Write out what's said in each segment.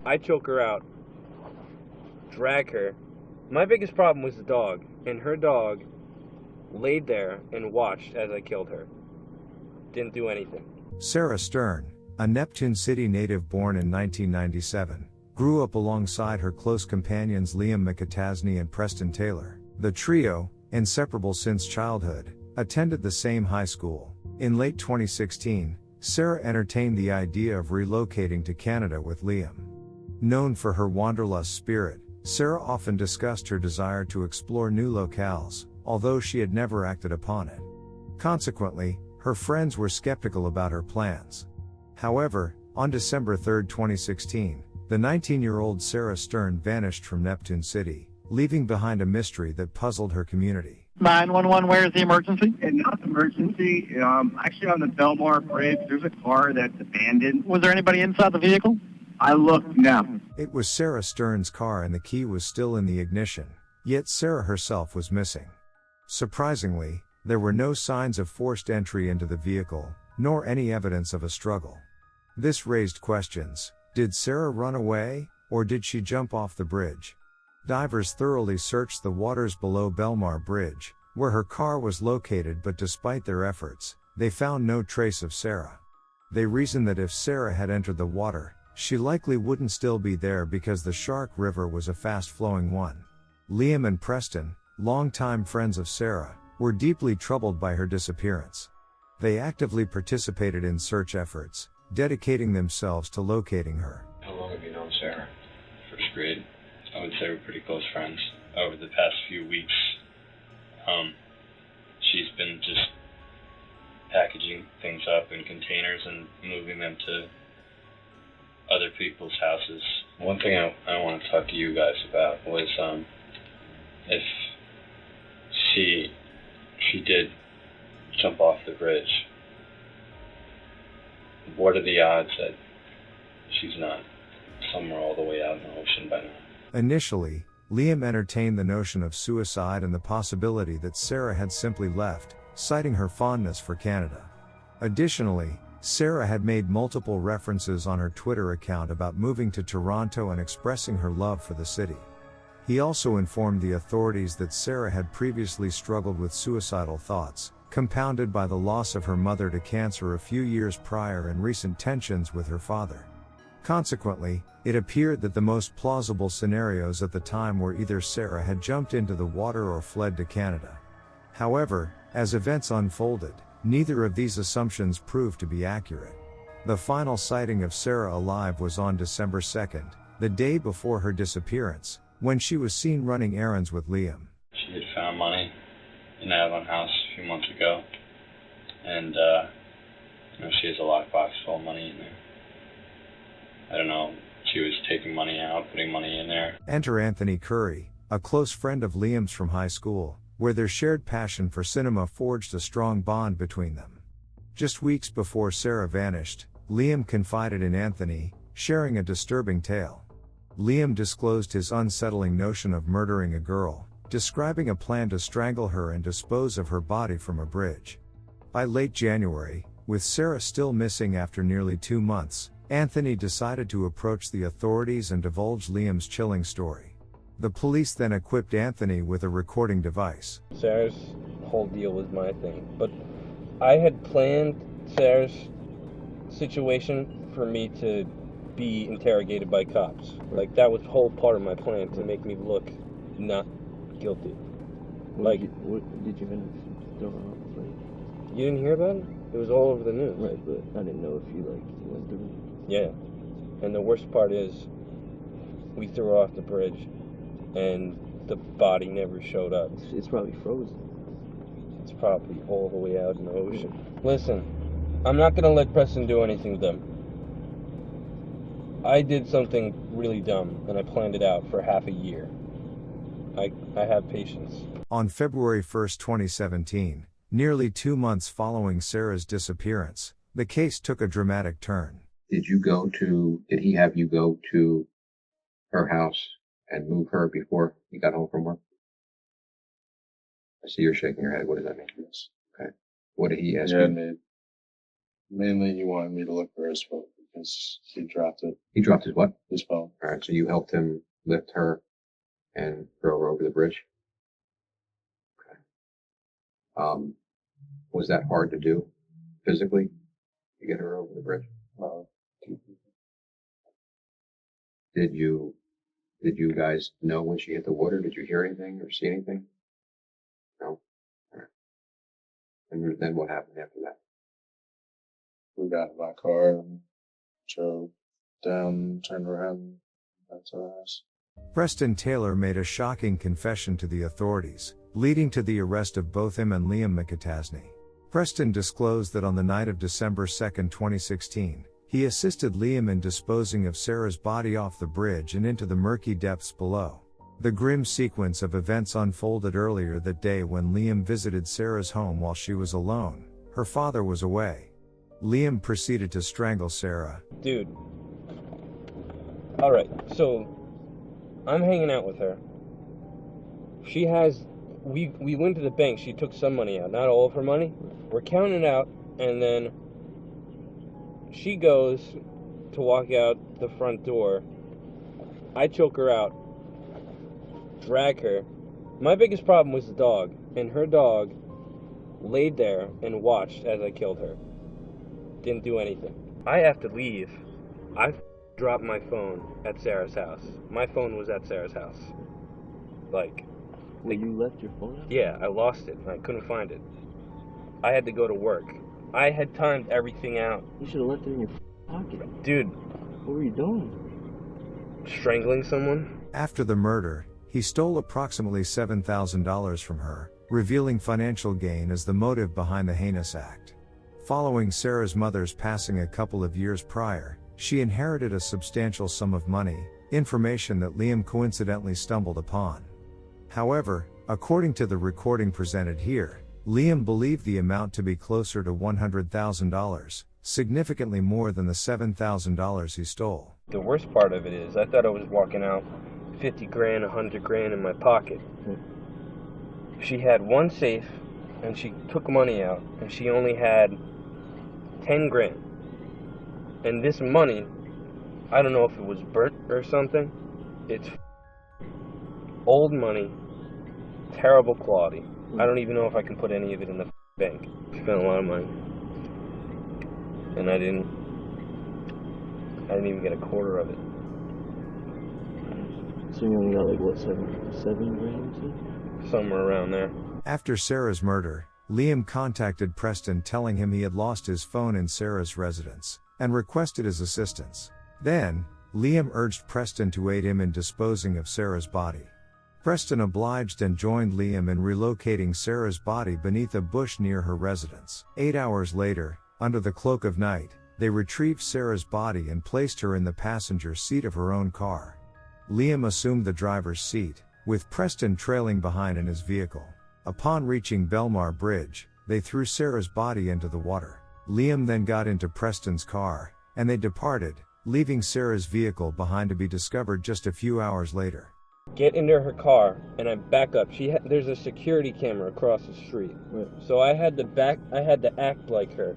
I choke her out, drag her. My biggest problem was the dog, and her dog laid there and watched as I killed her. Didn't do anything. Sarah Stern, a Neptune City native born in 1997, grew up alongside her close companions Liam McAtasney and Preston Taylor. The trio, inseparable since childhood, attended the same high school. In late 2016, Sarah entertained the idea of relocating to Canada with Liam. Known for her wanderlust spirit, Sarah often discussed her desire to explore new locales, although she had never acted upon it. Consequently, her friends were skeptical about her plans. However, on December 3, 2016, the 19-year-old Sarah Stern vanished from Neptune City, leaving behind a mystery that puzzled her community. 911, where's the emergency? And not emergency. Actually on the Belmar Bridge, there's a car that's abandoned. Was there anybody inside the vehicle? I looked now. It was Sarah Stern's car and the key was still in the ignition, yet Sarah herself was missing. Surprisingly, there were no signs of forced entry into the vehicle, nor any evidence of a struggle. This raised questions. Did Sarah run away, or did she jump off the bridge? Divers thoroughly searched the waters below Belmar Bridge, where her car was located, but despite their efforts, they found no trace of Sarah. They reasoned that if Sarah had entered the water, she likely wouldn't still be there because the Shark River was a fast-flowing one. Liam and Preston, longtime friends of Sarah, were deeply troubled by her disappearance. They actively participated in search efforts, dedicating themselves to locating her. How long have you known Sarah? First grade. I would say we're pretty close friends. Over the past few weeks, she's been just packaging things up in containers and moving them to other people's houses. One thing I want to talk to you guys about was if she did jump off the bridge, what are the odds that she's not somewhere all the way out in the ocean by now? Initially, Liam entertained the notion of suicide and the possibility that Sarah had simply left, citing her fondness for Canada. Additionally, Sarah had made multiple references on her Twitter account about moving to Toronto and expressing her love for the city. He also informed the authorities that Sarah had previously struggled with suicidal thoughts, compounded by the loss of her mother to cancer a few years prior and recent tensions with her father. Consequently, it appeared that the most plausible scenarios at the time were either Sarah had jumped into the water or fled to Canada. However, as events unfolded, neither of these assumptions proved to be accurate. The final sighting of Sarah alive was on December 2nd, the day before her disappearance, when she was seen running errands with Liam. She had found money in the Avon house a few months ago, and she has a lockbox full of money in there. I don't know, she was taking money out, putting money in there. Enter Anthony Curry, a close friend of Liam's from high school, where their shared passion for cinema forged a strong bond between them. Just weeks before Sarah vanished, Liam confided in Anthony, sharing a disturbing tale. Liam disclosed his unsettling notion of murdering a girl, describing a plan to strangle her and dispose of her body from a bridge. By late January, with Sarah still missing after nearly 2 months, Anthony decided to approach the authorities and divulge Liam's chilling story. The police then equipped Anthony with a recording device. Sarah's whole deal was my thing, but I had planned Sarah's situation for me to be interrogated by cops. Like, that was whole part of my plan, to make me look not guilty. What did you finish throwing off? You didn't hear about it? It was all over the news. Right, but I didn't know if you went through it. Yeah. And the worst part is, we threw her off the bridge, and the body never showed up. It's probably frozen. It's probably all the way out in the ocean. Listen, I'm not gonna let Preston do anything dumb. I did something really dumb, and I planned it out for half a year. I have patience. On February 1, 2017, nearly 2 months following Sarah's disappearance, the case took a dramatic turn. Did he have you go to her house and move her before you got home from work? I see you're shaking your head. What does that mean? Yes. Okay. What did he ask you? Mainly he wanted me to look for his photos. because he dropped it. He dropped his what? His phone. All right, so you helped him lift her and throw her over the bridge. Okay. Was that hard to do physically to get her over the bridge? Did you guys know when she hit the water? Did you hear anything or see anything? No. All right. And then what happened after that? We got in my car and drove down, turned around, back to our house. Preston Taylor made a shocking confession to the authorities, leading to the arrest of both him and Liam McAtasney. Preston disclosed that on the night of December 2, 2016, he assisted Liam in disposing of Sarah's body off the bridge and into the murky depths below. The grim sequence of events unfolded earlier that day when Liam visited Sarah's home while she was alone. Her father was away. Liam proceeded to strangle Sarah. Dude. Alright, so I'm hanging out with her. She has, we went to the bank, she took some money out, not all of her money. We're counting it out, and then she goes to walk out the front door. I choke her out, drag her. My biggest problem was the dog, and her dog laid there and watched as I killed her. Didn't do anything. I have to leave. I dropped my phone at Sarah's house. My phone was at Sarah's house. Like, you left your phone out? Yeah, I lost it. I couldn't find it. I had to go to work. I had timed everything out. You should have left it in your pocket. Dude. What were you doing? Strangling someone? After the murder, he stole approximately $7,000 from her, revealing financial gain as the motive behind the heinous act. Following Sarah's mother's passing a couple of years prior, she inherited a substantial sum of money, information that Liam coincidentally stumbled upon. However, according to the recording presented here, Liam believed the amount to be closer to $100,000, significantly more than the $7,000 he stole. The worst part of it is, I thought I was walking out 50 grand, 100 grand in my pocket. She had one safe, and she took money out, and she only had 10 grand. And this money, I don't know if it was burnt or something, it's old money, terrible quality. I don't even know if I can put any of it in the bank. Spent a lot of money. And I didn't even get a quarter of it. So you only got like what, seven grand? Somewhere around there. After Sarah's murder, Liam contacted Preston telling him he had lost his phone in Sarah's residence, and requested his assistance. Then, Liam urged Preston to aid him in disposing of Sarah's body. Preston obliged and joined Liam in relocating Sarah's body beneath a bush near her residence. 8 hours later, under the cloak of night, they retrieved Sarah's body and placed her in the passenger seat of her own car. Liam assumed the driver's seat, with Preston trailing behind in his vehicle. Upon reaching Belmar Bridge, they threw Sarah's body into the water. Liam then got into Preston's car, and they departed, leaving Sarah's vehicle behind to be discovered just a few hours later. Get into her car, and I back up. There's a security camera across the street. Right. So I had to act like her.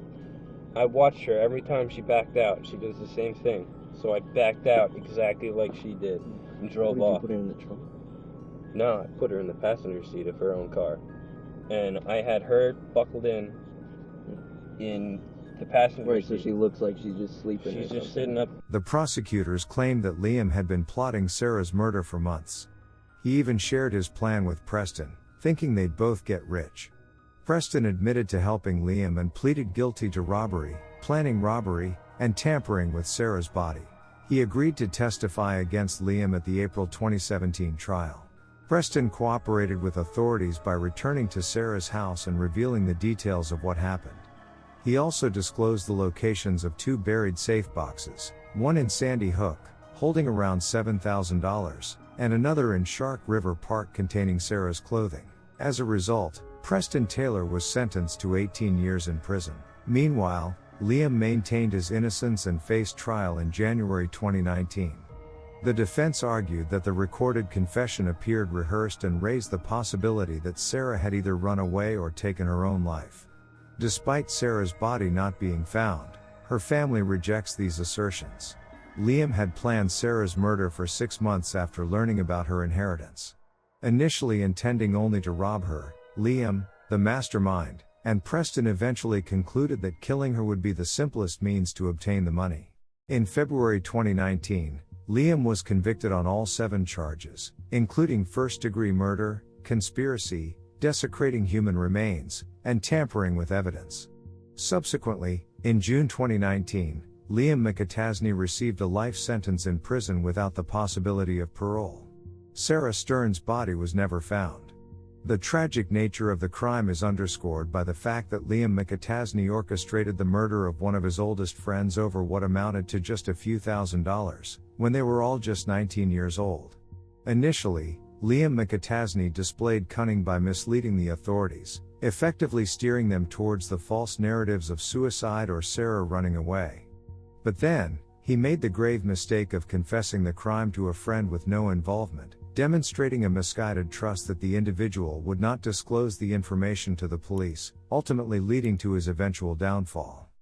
I watched her every time she backed out. She does the same thing. So I backed out exactly like she did and drove off. Did you put her in the trunk? No, I put her in the passenger seat of her own car. And I had her buckled in the passenger Right, seat. so she looks like she's just sleeping. She's just sitting up. The prosecutors claimed that Liam had been plotting Sarah's murder for months. He even shared his plan with Preston, thinking they'd both get rich. Preston admitted to helping Liam and pleaded guilty to robbery, planning robbery, and tampering with Sarah's body. He agreed to testify against Liam at the April 2017 trial. Preston cooperated with authorities by returning to Sarah's house and revealing the details of what happened. He also disclosed the locations of 2 buried safe boxes, one in Sandy Hook, holding around $7,000, and another in Shark River Park containing Sarah's clothing. As a result, Preston Taylor was sentenced to 18 years in prison. Meanwhile, Liam maintained his innocence and faced trial in January 2019. The defense argued that the recorded confession appeared rehearsed and raised the possibility that Sarah had either run away or taken her own life. Despite Sarah's body not being found, Her family rejects these assertions. Liam had planned Sarah's murder for 6 months after learning about her inheritance. Initially intending only to rob her, Liam, the mastermind, and Preston eventually concluded that killing her would be the simplest means to obtain the money. In February 2019, Liam was convicted on all 7 charges, including first-degree murder, conspiracy, desecrating human remains, and tampering with evidence. Subsequently, in June 2019, Liam McAtasney received a life sentence in prison without the possibility of parole. Sarah Stern's body was never found. The tragic nature of the crime is underscored by the fact that Liam McAtasney orchestrated the murder of one of his oldest friends over what amounted to just a few $1,000s, when they were all just 19 years old. Initially, Liam McAtasney displayed cunning by misleading the authorities, effectively steering them towards the false narratives of suicide or Sarah running away. But then, he made the grave mistake of confessing the crime to a friend with no involvement, demonstrating a misguided trust that the individual would not disclose the information to the police, ultimately leading to his eventual downfall.